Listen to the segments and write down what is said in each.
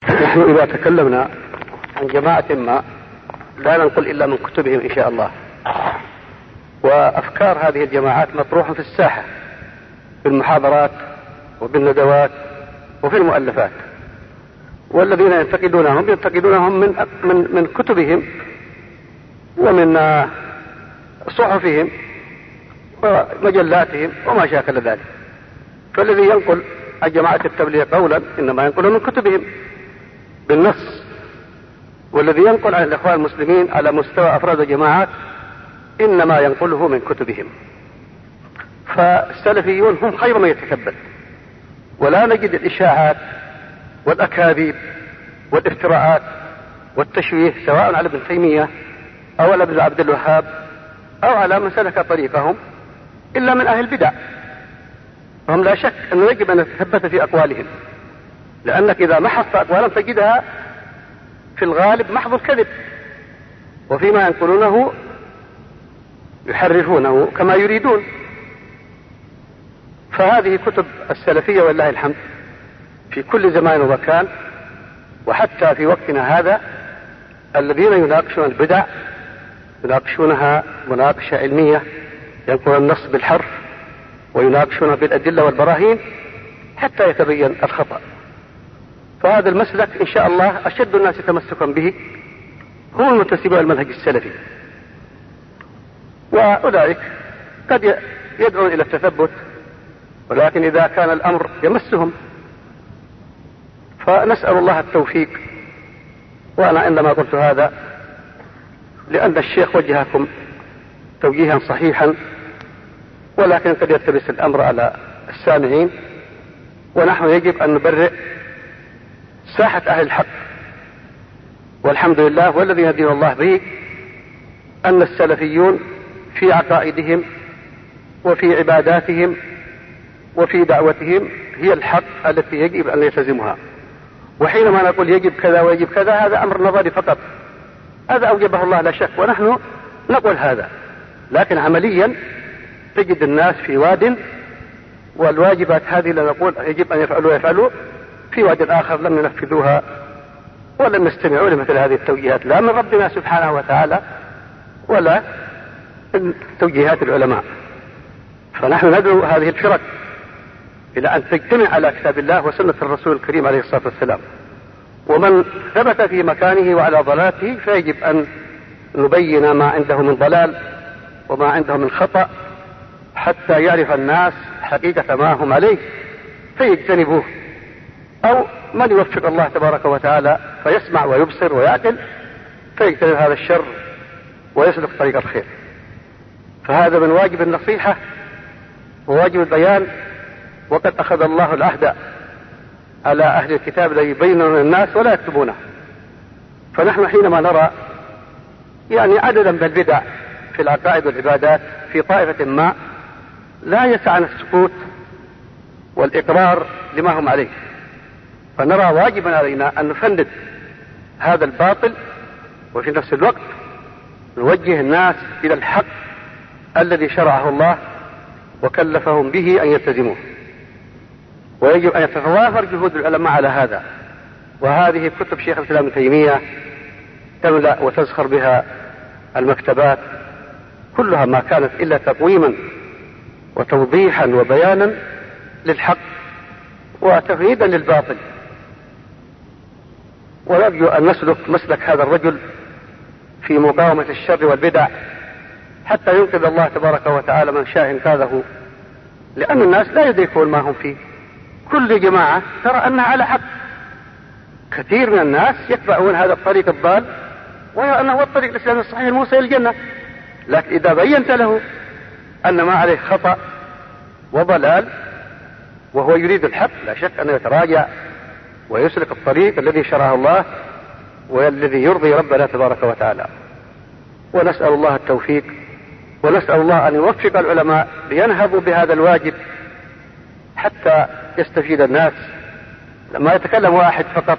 نحن إذا تكلمنا عن جماعة ما لا ننقل إلا من كتبهم إن شاء الله، وأفكار هذه الجماعات مطروحة في الساحة في المحاضرات وبالندوات وفي المؤلفات، والذين ينتقدونهم من كتبهم ومن صحفهم ومجلاتهم وما شاكل ذلك. فالذي ينقل عن جماعة التبليغ قولا إنما ينقله من كتبهم بالنص، والذي ينقل عن الإخوان المسلمين على مستوى أفراد الجماعات إنما ينقله من كتبهم. فالسلفيون هم خير ما يتكبد، ولا نجد الإشاعات والأكاذيب والافتراءات والتشويه سواء على ابن تيمية أو على ابن عبد الوهاب أو على من سلك طريقهم إلا من أهل البدع. هم لا شك أنه يجب أن نتثبت في أقوالهم، لأنك إذا محصت أقوالهم تجدها في الغالب محض الكذب، وفيما ينقلونه يحرفونه كما يريدون. فهذه كتب السلفية والله الحمد في كل زمان ومكان، وحتى في وقتنا هذا الذين يناقشون البدع يناقشونها مناقشة علمية، ينقلون النص بالحرف ويناقشونها بالأدلة والبراهين حتى يتبين الخطأ. فهذا المسلك إن شاء الله أشد الناس تمسكا به هم المنتسبون المنهج السلفي، وأولئك قد يدعون إلى التثبت، ولكن إذا كان الأمر يمسهم فنسأل الله التوفيق. وأنا عندما قلت هذا لأن الشيخ وجهكم توجيها صحيحا، ولكن قد يلتبس الأمر على السامعين، ونحن يجب أن نبرئ ساحة أهل الحق. والحمد لله، والذي يهدينا الله به أن السلفيون في عقائدهم وفي عباداتهم وفي دعوتهم هي الحق التي يجب أن يلتزمها. وحينما نقول يجب كذا ويجب كذا هذا أمر نظري فقط، هذا أوجبه الله لا شك، ونحن نقول هذا، لكن عمليا تجد الناس في واد، والواجبات هذه اللي نقول يجب أن يفعلوا في واد آخر لم ينفذوها ولم يستمعوا لمثل هذه التوجيهات لا من ربنا سبحانه وتعالى ولا من توجيهات العلماء. فنحن ندعو هذه الفرق إلى أن تجتمع على كتاب الله وسنة الرسول الكريم عليه الصلاة والسلام، ومن ثبت في مكانه وعلى ضلاته فيجب أن نبين ما عنده من ضلال وما عنده من خطأ حتى يعرف الناس حقيقة ما هم عليه فيجتنبوه، أو من يوفق الله تبارك وتعالى فيسمع ويبصر ويعقل فيجتنب هذا الشر ويسلك طريق الخير. فهذا من واجب النصيحة وواجب البيان، وقد أخذ الله العهد على أهل الكتاب ليبينون للناس ولا يكتبونه. فنحن حينما نرى عددا من البدع في العقائد والعبادات في طائفة ما لا يسعنا السكوت والإقرار لما هم عليه، فنرى واجبا علينا أن نفند هذا الباطل، وفي نفس الوقت نوجه الناس إلى الحق الذي شرعه الله وكلفهم به أن يلتزموه. ويجب أن يتوافر جهود العلماء على هذا. وهذه كتب شيخ الإسلام ابن تيمية تملأ وتزخر بها المكتبات، كلها ما كانت إلا تقويما وتوضيحا وبيانا للحق وتفهيدا للباطل. ونرجو أن نسلك مسلك هذا الرجل في مقاومة الشر والبدع حتى ينقذ الله تبارك وتعالى من شاء إنقاذه، لأن الناس لا يدركون ما هم فيه. كل جماعة ترى أنها على حق، كثير من الناس يتبعون هذا الطريق الضال ويرى أنه هو الطريق الإسلامي الصحيح الموصل إلى الجنة، لكن إذا بينت له أن ما عليه خطأ وضلال وهو يريد الحق لا شك أنه يتراجع ويسلك الطريق الذي شرعه الله والذي يرضي ربنا تبارك وتعالى. ونسأل الله التوفيق، ونسأل الله أن يوفق العلماء لينهضوا بهذا الواجب حتى يستفيد الناس. لما يتكلم واحد فقط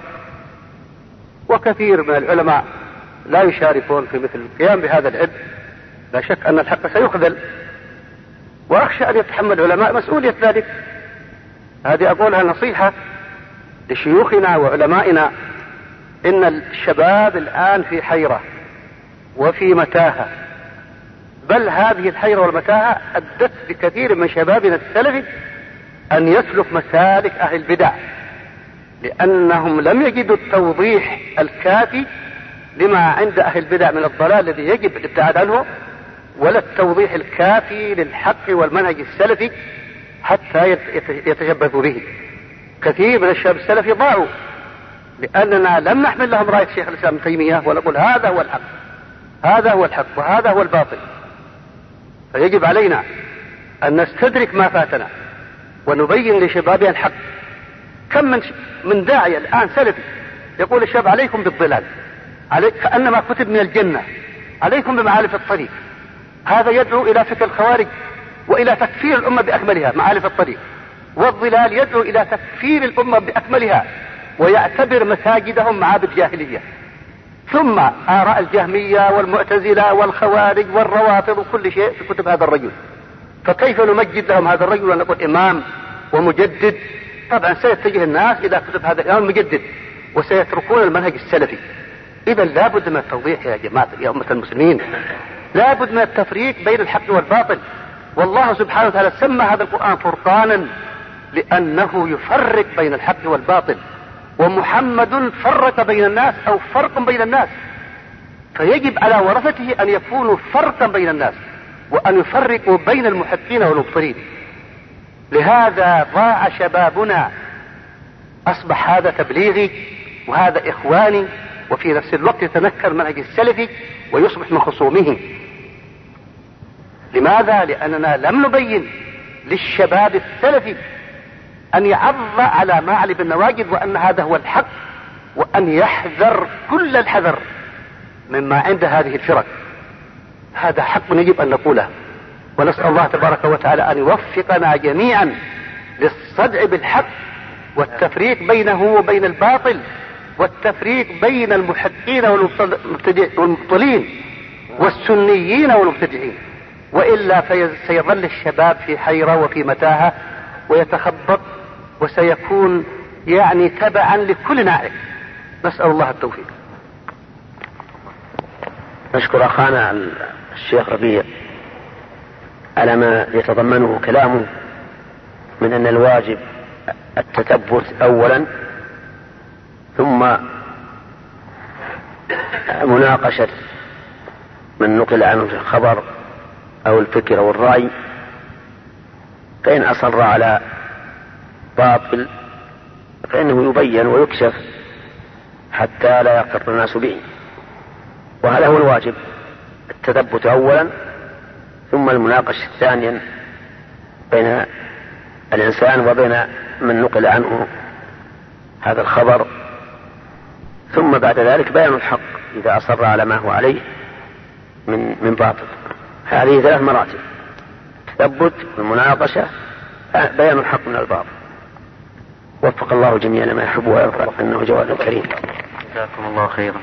وكثير من العلماء لا يشاركون في مثل القيام بهذا العبء لا شك أن الحق سيخذل، وأخشى أن يتحمل العلماء مسؤولية ذلك. هذه أقولها نصيحة لشيوخنا وعلمائنا إن الشباب الآن في حيرة وفي متاهة، بل هذه الحيرة والمتاهة أدت بكثير من شبابنا السلفي أن يسلك مسالك أهل البدع، لأنهم لم يجدوا التوضيح الكافي لما عند أهل البدع من الضلال الذي يجب الابتعاد عنه، ولا التوضيح الكافي للحق والمنهج السلفي حتى يتشبثوا به. كثير من الشباب السلفي ضاعوا لأننا لم نحمل لهم راية شيخ الإسلام ابن تيمية ونقول هذا هو الحق، هذا هو الحق وهذا هو الباطل. فيجب علينا أن نستدرك ما فاتنا ونبين لشبابنا الحق. كم من داعية الآن سلفي يقول الشباب عليكم بالظلال، كأنما كتب من الجنة، عليكم بمعالف الطريق. هذا يدعو إلى فكر الخوارج وإلى تكفير الأمة بأكملها، معالف الطريق. والظلال يدعو إلى تكفير الأمة بأكملها ويعتبر مساجدهم معابد جاهلية. ثم آراء الجهمية والمعتزلة والخوارج والروافض وكل شيء في كتب هذا الرجل. فكيف نمجد لهم هذا الرجل ونقول إمام ومجدد؟ طبعا سيتجه الناس إلى كتب هذا الإمام المجدد وسيتركون المنهج السلفي. إذا لابد من التوضيح يا جماعة يا أمة المسلمين، لابد من التفريق بين الحق والباطل. والله سبحانه وتعالى سمى هذا القرآن فرقانا لأنه يفرق بين الحق والباطل، ومحمد فرق بين الناس أو فرق بين الناس، فيجب على ورثته أن يكونوا فرقا بين الناس وأن يفرقوا بين المحقين والمبطلين. لهذا ضاع شبابنا، أصبح هذا تبليغي وهذا إخواني، وفي نفس الوقت يتنكر المنهج السلفي ويصبح من خصومه. لماذا؟ لأننا لم نبين للشباب السلفي أن يعض على ما علي بالنواجذ وأن هذا هو الحق، وأن يحذر كل الحذر مما عند هذه الفرق. هذا حق يجب أن نقوله، ونسأل الله تبارك وتعالى أن يوفقنا جميعا للصدع بالحق والتفريق بينه وبين الباطل، والتفريق بين المحقين والمبطلين والسنيين والمبتدعين، وإلا سيظل الشباب في حيرة وفي متاهة ويتخبط وسيكون يعني تبعا لكل نائب. نسأل الله التوفيق. نشكر أخانا الشيخ ربيع على ما يتضمنه كلامه من أن الواجب التثبت أولا، ثم مناقشة من نقل عنه الخبر أو الفكر أو الرأي، فإن أصر على باطل فإنه يبين ويكشف حتى لا يغتر الناس به. وهذا هو الواجب، التثبت أولا ثم المناقشة ثانيا بين الإنسان وبين من نقل عنه هذا الخبر، ثم بعد ذلك بيان الحق إذا أصر على ما هو عليه من باطل. هذه 3 مراتب: التثبت، المناقشة، بيان الحق من الباطل. وفق الله جميعا ما يحب ويرضى، إنه جواد كريم. جزاكم الله خيرا.